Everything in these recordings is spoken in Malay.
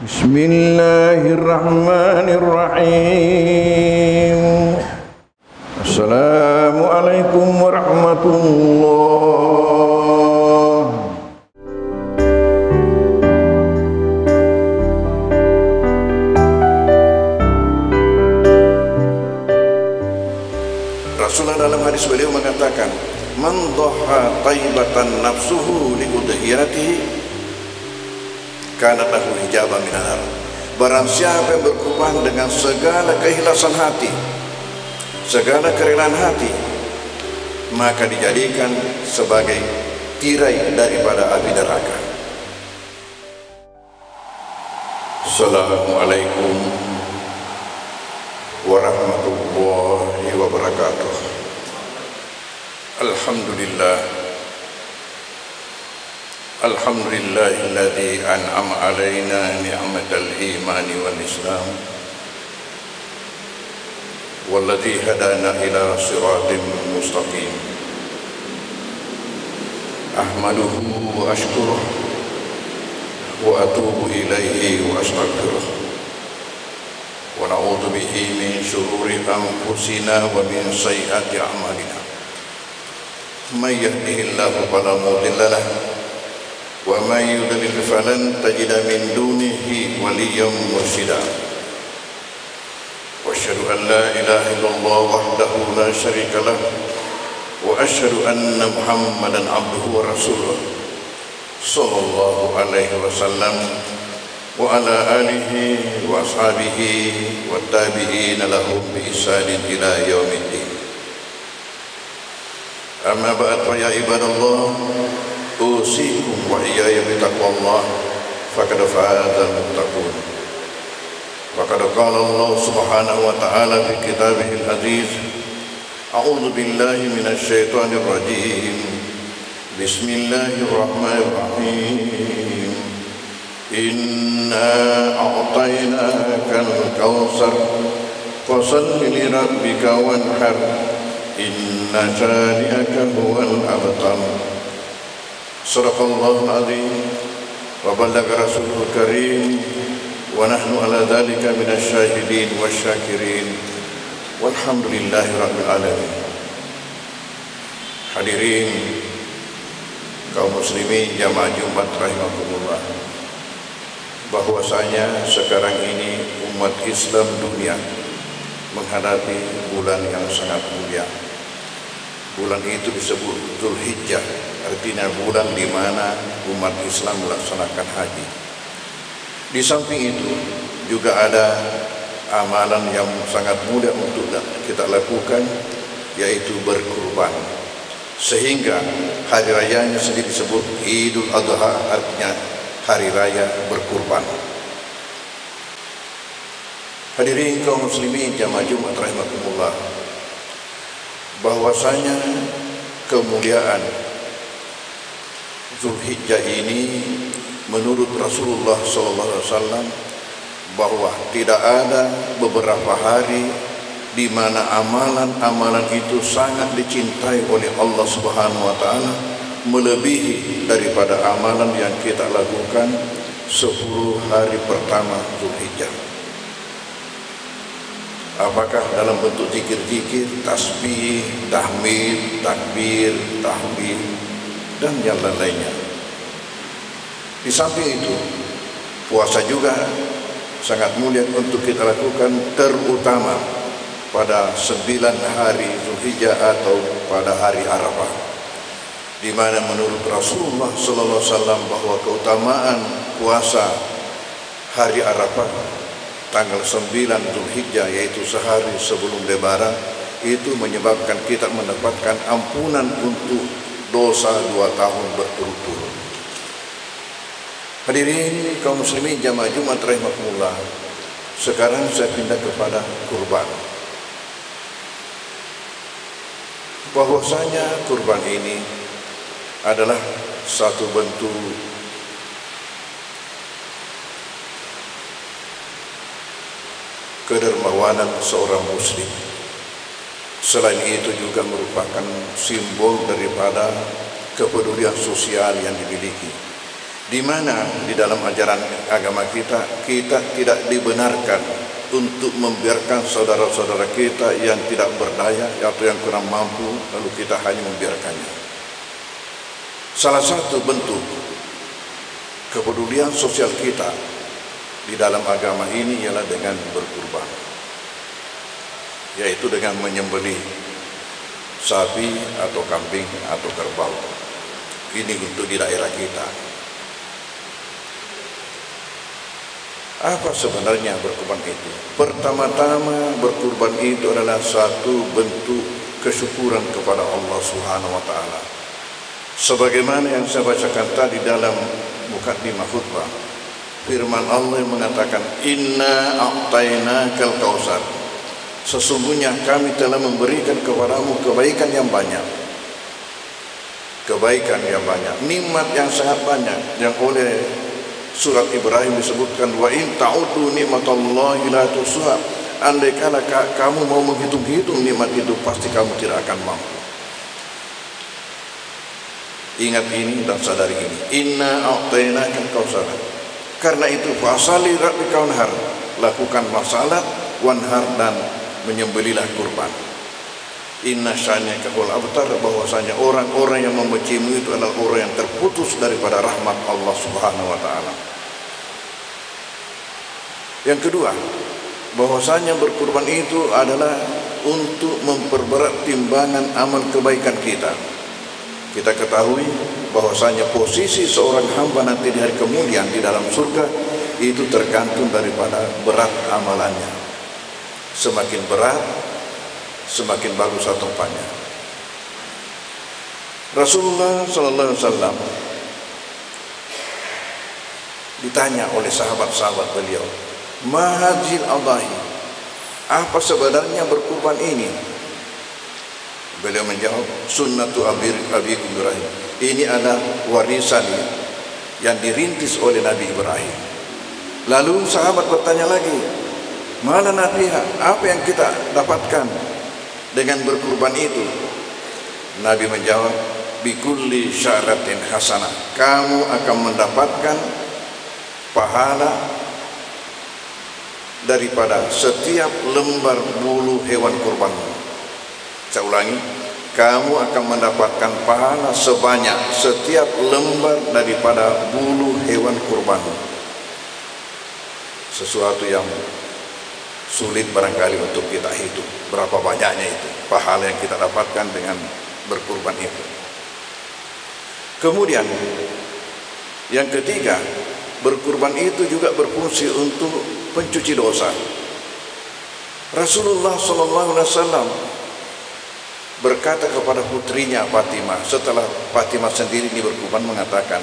Bismillahirrahmanirrahim. Assalamualaikum warahmatullahi. Rasulullah dalam hadis beliau mengatakan, "Man dhaha taibatan nafsuhu li udhiyatihi kanat lahu hijaban minan nar." Barang siapa yang berkorban dengan segala keikhlasan hati, segala kerelaan hati, maka dijadikan sebagai tirai daripada api neraka. Assalamualaikum warahmatullahi wabarakatuh. Alhamdulillahilladzi an'ama alaina ni'matal imani wal islam walladzi hadana ila siratin mustaqim. Ahmaduhu wa ashkuruh wa atubu ilaihi wa astaghfiruh wa na'udzu bihi min syururi anfusina wa min sayyiati a'malina. May yahdihillahu fala mudilla lahu wa may yudlil falan tajida min dunihi waliyyan mursyida. Wa asyhadu an la ilaha illallah wahdahu la syarika lah wa asyhadu anna Muhammadan abduhu wa rasuluh sallallahu alaihi wasallam wa ala alihi wa ashabihi wa tabi'in lahum bi ihsanin ila yaumiddin. Amma ba'd, fa ya ibadallah, usikum wa iyaya bitaqwallah faqad fazal muttaqun. Faqad qala Allah subhanahu wa ta'ala fi kitabihil aziz, a'udzu billahi minasy syaithanir rajim. Bismillahirrahmanirrahim. Inna a'tainakal kautsar fashalli li rabbika wanhar inna shani'aka huwal abtar. Sadaqallahul azim wa ballagha rasuluhul karim wa nahnu ala dzalika minasyahidin wasyakirin walhamdulillahi rabbil alamin. Hadirin kaum muslimin jamaah Jumat rahimakumullah, bahwasanya sekarang ini umat Islam dunia menghadapi bulan yang sangat mulia. Bulan itu disebut Dzulhijjah, artinya bulan di mana umat Islam melaksanakan haji. Di samping itu juga ada amalan yang sangat mudah untuk kita lakukan, yaitu berkurban. Sehingga hari rayanya sendiri disebut Idul Adha, artinya hari raya berkurban. Hadirin kaum muslimin jamaah Jumat rahimakumullah, bahwasanya kemuliaan Dzulhijjah ini menurut Rasulullah SAW bahwa tidak ada beberapa hari di mana amalan-amalan itu sangat dicintai oleh Allah Subhanahu wa taala melebihi daripada amalan yang kita lakukan 10 hari pertama Dzulhijjah. Apakah dalam bentuk zikir-zikir, tasbih, tahmid, takbir, tahmid, dan yang lainnya. Di samping itu, puasa juga sangat mulia untuk kita lakukan, terutama pada 9 hari Dzulhijjah atau pada hari Arafah, di mana menurut Rasulullah SAW bahwa keutamaan puasa hari Arafah tanggal 9 Dzulhijjah, yaitu sehari sebelum Lebaran, itu menyebabkan kita mendapatkan ampunan untuk dosa 2 tahun berturut-turut. Hadirin kaum muslimin jamaah Jumat rahimakumullah, sekarang saya pindah kepada kurban. Bahwasanya kurban ini adalah satu bentuk kedermawanan seorang muslim. Selain itu juga merupakan simbol daripada kepedulian sosial yang dimiliki, di mana di dalam ajaran agama kita tidak dibenarkan untuk membiarkan saudara-saudara kita yang tidak berdaya atau yang kurang mampu lalu kita hanya membiarkannya. Salah satu bentuk kepedulian sosial kita di dalam agama ini ialah dengan berkurban, yaitu dengan menyembelih sapi atau kambing atau kerbau. Ini untuk di daerah kita. Apa sebenarnya berkurban itu? Pertama-tama berkurban itu adalah satu bentuk kesyukuran kepada Allah Subhanahu wa taala. Sebagaimana yang saya bacakan tadi dalam mukadimah khutbah, firman Allah yang mengatakan, "Inna a'tainakal kautsar." Sesungguhnya kami telah memberikan kepadamu kebaikan yang banyak. Kebaikan yang banyak, nikmat yang sangat banyak yang oleh Surat Ibrahim disebutkan, wa in ta'udu nikmatallahi la tuhsuha. Andai kala kamu mau menghitung-hitung nikmat itu, pasti kamu tidak akan mampu. Ingat ini dan sadari ini. Inna a'tainakal kautsar. Karena itu fasali rabbika wanhar, lakukan salat wanhar dan menyembelihlah kurban. Inna syani'aka huwal abtar, bahwasanya orang-orang yang membencimu itu adalah orang yang terputus daripada rahmat Allah Subhanahu wa taala. Yang kedua, bahwasanya berkurban itu adalah untuk memperberat timbangan amal kebaikan kita. Kita ketahui bahwasanya posisi seorang hamba nanti di hari kemudian di dalam surga itu tergantung daripada berat amalannya. Semakin berat, semakin bagus tempannya. Rasulullah sallallahu alaihi wasallam ditanya oleh sahabat-sahabat beliau, "Ma hadzil adahi?" Apa sebenarnya berkurban ini? Beliau menjawab, "Sunnatu abikum Ibrahim." Ini adalah warisan yang dirintis oleh Nabi Ibrahim. Lalu sahabat bertanya lagi, "Mana nafiha? Apa yang kita dapatkan dengan berkurban itu?" Nabi menjawab, "Bikulli syaratin hasanah." Kamu akan mendapatkan pahala daripada setiap lembar bulu hewan kurbanmu. Saya ulangi, kamu akan mendapatkan pahala sebanyak setiap lembar daripada bulu hewan kurbanmu. Sesuatu yang sulit barangkali untuk kita hitung berapa banyaknya itu pahala yang kita dapatkan dengan berkurban itu. Kemudian yang ketiga, berkurban itu juga berfungsi untuk pencuci dosa. Rasulullah SAW berkata kepada putrinya Fatimah setelah Fatimah sendiri ini berkurban, mengatakan,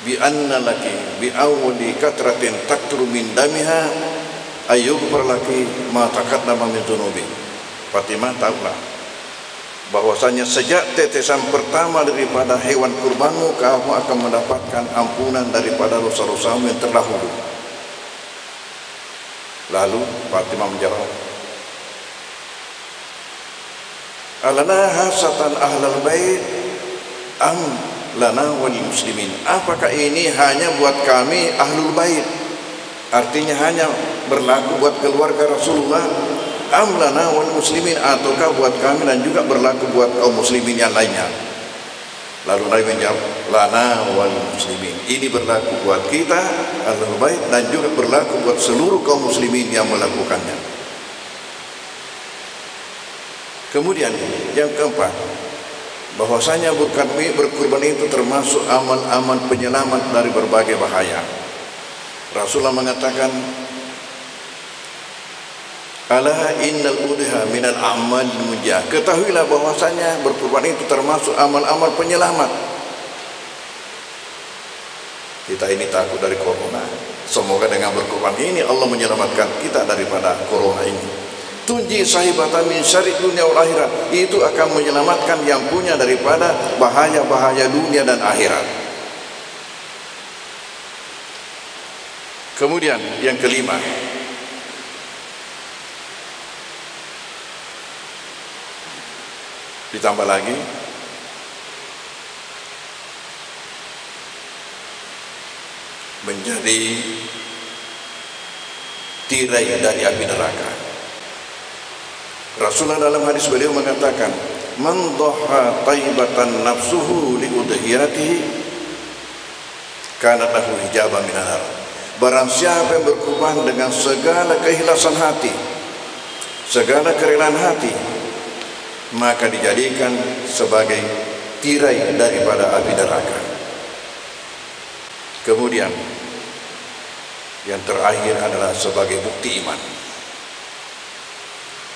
"Bi anna laki bi awli katratin takturu min damiha ayyughfar laki ma taqaddama min dzunubi." Fatimah tahulah bahwasanya sejak tetesan pertama daripada hewan kurbanmu, kamu akan mendapatkan ampunan daripada dosa-dosamu yang terdahulu. Lalu Fatimah menjawab, "Alana hasatan ahlal bait am lana wal muslimin?" Apakah ini hanya buat kami ahlul bait, artinya hanya berlaku buat keluarga Rasulullah, am lana wal muslimin, ataukah buat kami dan juga berlaku buat kaum muslimin yang lainnya? Lalu Nabi menjawab, "Lana wal muslimin." Ini berlaku buat kita ahlul bait dan juga berlaku buat seluruh kaum muslimin yang melakukannya. Kemudian yang keempat, bahwasanya berkurban itu termasuk amal-amal penyelamat dari berbagai bahaya. Rasulullah mengatakan, "Ala innal udha minal a'mal munjah." Ketahuilah bahwasanya berkurban itu termasuk amal-amal penyelamat. Kita ini takut dari corona. Semoga dengan berkurban ini Allah menyelamatkan kita daripada corona ini. Tunji sahibatan min syarri dunia wal akhirat. Itu akan menyelamatkan yang punya daripada bahaya-bahaya dunia dan akhirat. Kemudian yang kelima, ditambah lagi menjadi tirai dari api neraka. Rasulullah dalam hadis beliau mengatakan, "Man dhaha taibatan nafsuhu li udhiyatihi kanat lahu hijaban minan nar." Barang siapa yang berkorban dengan segala keikhlasan hati, segala kerelaan hati, maka dijadikan sebagai tirai daripada api neraka. Kemudian yang terakhir adalah sebagai bukti iman.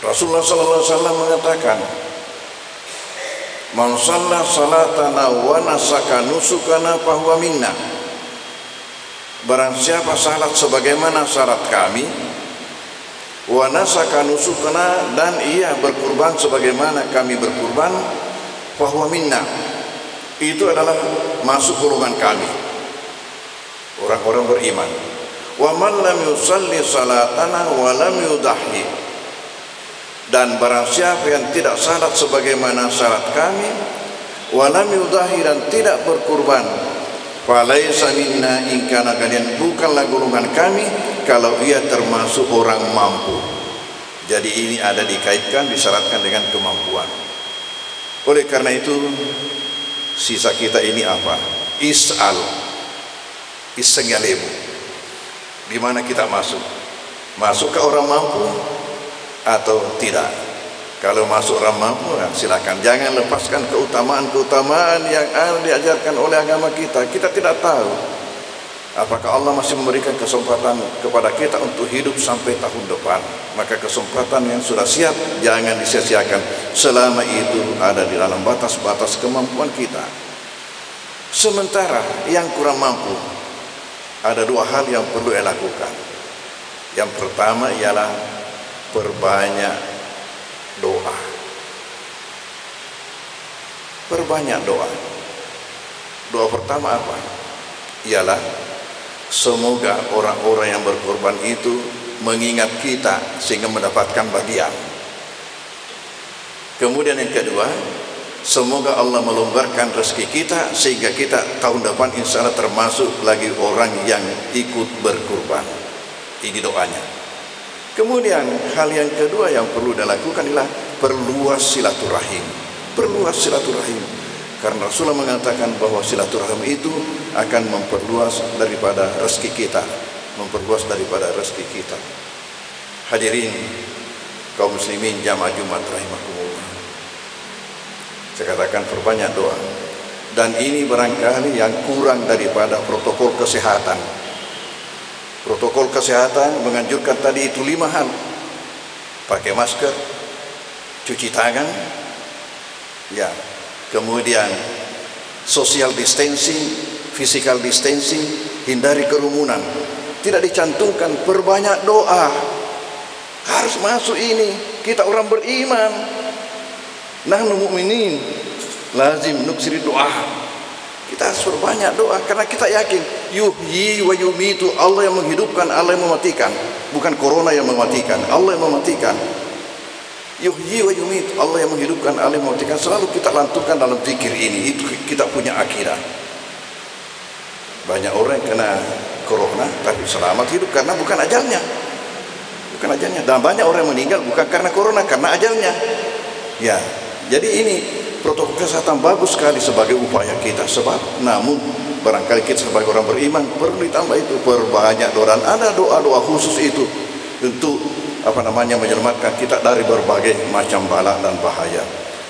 Rasulullah sallallahu alaihi wasallam mengatakan, "Man shalla salatana wa nasaka nusukana fa huwa minna." Barang siapa salat sebagaimana syarat kami, wa nasaka nusukana, dan ia berkurban sebagaimana kami berkurban, fa huwa minna, itu adalah masuk golongan kami, orang-orang beriman. Wa man lam yusalli salatana wa lam yudahhi, dan barang siapa yang tidak salat sebagaimana syarat kami, wa lam yudahhi, dan tidak berkurban, falaysa minna, in kana, kalian bukanlah golongan kami kalau ia termasuk orang mampu. Jadi ini ada dikaitkan, disyaratkan dengan kemampuan. Oleh karena itu sisa kita ini apa? Is'al, isengalebu. Di mana kita masuk? Masuk ke orang mampu atau tidak? Kalau masuk orang mampu, ya silakan. Jangan lepaskan keutamaan-keutamaan yang diajarkan oleh agama kita. Kita tidak tahu apakah Allah masih memberikan kesempatan kepada kita untuk hidup sampai tahun depan. Maka kesempatan yang sudah siap jangan disia-siakan selama itu ada di dalam batas-batas kemampuan kita. Sementara yang kurang mampu, ada dua hal yang perlu dilakukan. Yang pertama ialah perbanyak doa. Perbanyak doa. Doa pertama apa? Ialah semoga orang-orang yang berkorban itu mengingat kita sehingga mendapatkan bagian. Kemudian yang kedua, semoga Allah melonggarkan rezeki kita sehingga kita tahun depan insya Allah termasuk lagi orang yang ikut berkorban. Ini doanya. Kemudian hal yang kedua yang perlu dilakukan adalah perluas silaturahim. Perluas silaturahim. Karena Rasulullah mengatakan bahwa silaturahim itu akan memperluas daripada rezeki kita, memperluas daripada rezeki kita. Hadirin kaum muslimin jamaah Jumat rahimakumullah. Saya katakan perbanyak doa. Dan ini barangkali yang kurang daripada protokol kesehatan. Protokol kesehatan menganjurkan tadi itu 5 hal. Pakai masker, cuci tangan, ya, kemudian social distancing, physical distancing, hindari kerumunan. Tidak dicantumkan perbanyak doa. Harus masuk ini. Kita orang beriman. Nahnu mu'minin lazim nuksiri doa. Kita harus perbanyak doa karena kita yakin yuhyi wa yumitu, Allah yang menghidupkan, Allah yang mematikan. Bukan corona yang mematikan, Allah yang mematikan. Yuhyi wa yumitu, Allah yang menghidupkan, Allah yang mematikan. Selalu kita lantunkan dalam zikir ini. Itu kita punya akidah. Banyak orang yang kena corona tapi selamat hidup karena bukan ajalnya. Bukan ajalnya. Dan banyak orang yang meninggal bukan karena corona, karena ajalnya. Ya, jadi ini protokol kesehatan bagus sekali sebagai upaya kita. Sebab namun barangkali kita sebagai orang beriman perlu ditambah itu perbanyak doa. Dan ada doa-doa khusus itu untuk menyelamatkan kita dari berbagai macam bala dan bahaya.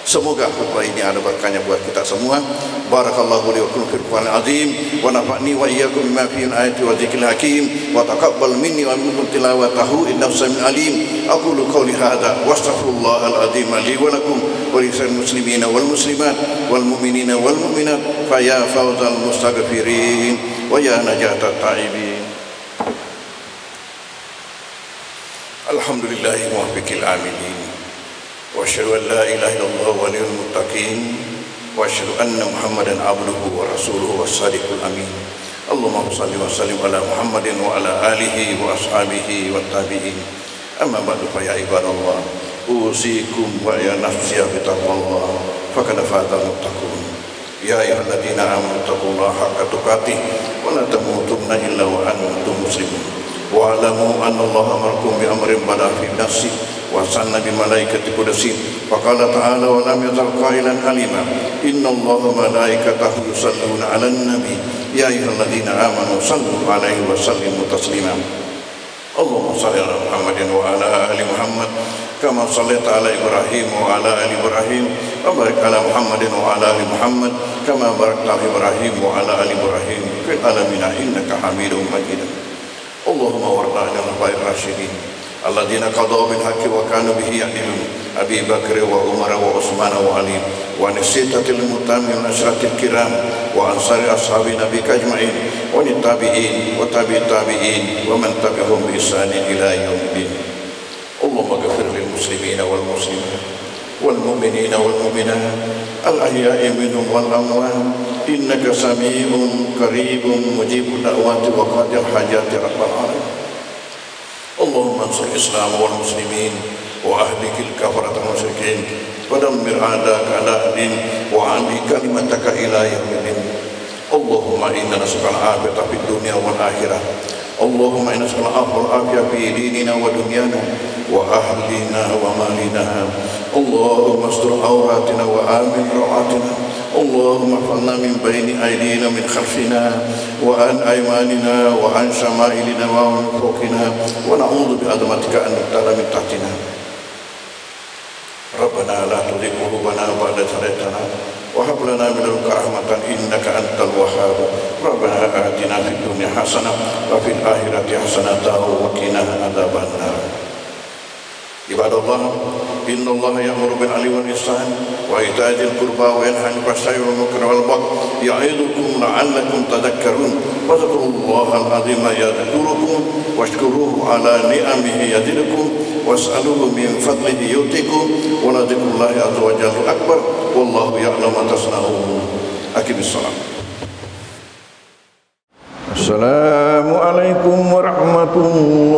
Semoga khutbah ini ada berkahnya buat kita semua. Barakallahu li wa lakum fil Qur'anil azim wa nafa'ni wa iyyakum bima fihi min ayati wa dzikril hakim wa taqabbal minni wa minkum tilawatahu innahu samiul alim. Aqulu qawli hadza wa astaghfirullahal azim li wa lakum wa lisal muslimina wal muslimat wal mu'minina wal mu'minat fa ya fawzal mustaghfirin wa ya najatat ta'ibin. Alhamdulillahi muwaffiqil aminin. Wa asyhadu an la ilaha illallah waliyul muttaqin wa asyhadu anna Muhammadan abduhu wa rasuluhu was-sadiqul amin. Allahumma shalli wa sallim ala Muhammadin wa ala alihi wa ashabihi wa tabi'in. Amma ba'du fa ya ibadallah, usikum wa ya nafsi bi taqwallah faqad faza muttaqun. يا أيها الذين آمنوا اتقوا الله حق تقاته ولا تموتن إلا وأنتم مسلمون واعلموا أن الله أمركم بأمر بدا في نفسه وصن بملائكة قدسه فقال تعالى ولم يزل قائلا عليما إن الله ملائكته يصلون على النبي يا أيها الذين آمنوا صلوا عليه وسلموا تسليما اللهم صل على محمد وعلى آل محمد كما صليت على إبراهيم وعلى آل إبراهيم وبارك على محمد وعلى آل محمد كما باركت على إبراهيم وعلى آل إبراهيم في العالمين إنك حميد مجيد اللهم وارض عن الخلفاء الراشدين الذين قضوا بالحق وكانوا به يعدلون أبي بكر وعمر وعثمان وعلي وعن الستة المتامين من العشرة الكرام وأنصار أصحاب نبيك أجمعين وعن التابعين وتابع التابعين ومن تبعهم بإحسان إلى يوم الدين اللهم اغفر للمسلمين والمسلمات والمؤمنين والمؤمنات الأحياء منهم والأموات إنك سميع قريب مجيب الدعوات وقاضي الحاجات رب العالمين اللهم انصر الإسلام والمسلمين وأهلك الكفرة المشركين ودمر أعداءك أعداء الدين وأعلي كلمتك إلى يوم الدين اللهم إنا نسألك العافية في الدنيا والآخرة اللهم إنا نسألك العفو والعافية في ديننا ودنيانا وأهلنا ومالنا اللهم استر عوراتنا وآمن روعاتنا اللهم احفظنا من بين أيدينا من خلفنا وعن أيماننا وعن شمائلنا وعن فوقنا ونعوذ بعظمتك أن نغتال من تحتنا ربنا لا تزغ قلوبنا بعد إذ هديتنا وهب لنا من لدنك رحمة إنك أنت الوهاب ربنا آتنا في الدنيا حسنة وفي الآخرة حسنة وقنا عذاب النار عباد الله إن الله يأمر بالعدل والإحسان وإيتاء ذي القربى وينهى عن الفحشاء والمنكر والبغي يعظكم لعلكم تذكرون واذكروا الله العظيم يذكركم واشكروه على نعمه يزدكم واسألوه من فضله يؤتكم ولذكر الله عز وجل أكبر والله يعلم ما تصنعون أقم الصلاة. السلام عليكم ورحمة الله